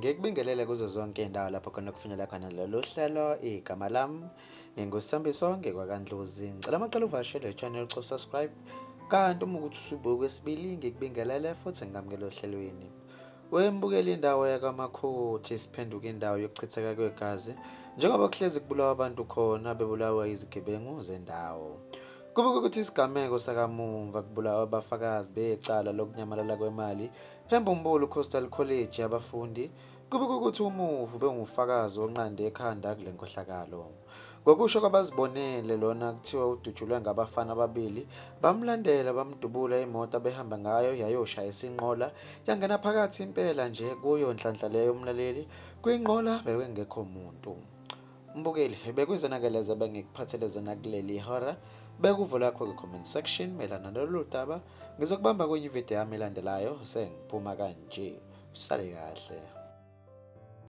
Ngikubingelele kuzo zonke iy'ndawo lapho khona kufinyelela khona lolu hlelo igama lami nginguSambiso ngekwaKandlozi. Ngicela amaqela uvakashele i-channel subscribe. Kanti uma ukuthi usubuka kwesibili ngikubingelele futhi ngingamukela ohlelweni. Wembukela indawo yakamakhothi siphenduka indawo yokuchitheka kwegazi njengoba kuhlezi kubulawa abantu khona bebulawa izigebengu zendawo. Kube ukuthi isigameko sakamuva kubulawa abafakazi becala lokunyamalala kwemali eMbumbulu Coastal College yabafundi. Kube ukuthi umuvu bengufakazi onqande ekhanda kule nkohlakalo. Ngokusho kwabazibonele lona kuthiwa udutshulwe ngabafana ababili bamlandela bamdubula imoto abehamba ngayo yayoshaya isinqola yangena phakathi impela nje kuyo nhlanhla leyo umlaleli kwinqola bekengekho umuntu. Mbukeli bekuzonakele bengikuphathele zona kuleli hora. Bekuvula lakho ku-comment section melana nalolu daba ngizokubamba kwenye ividiyo yami elandelayo sengiphuma kanje. Usale kahle.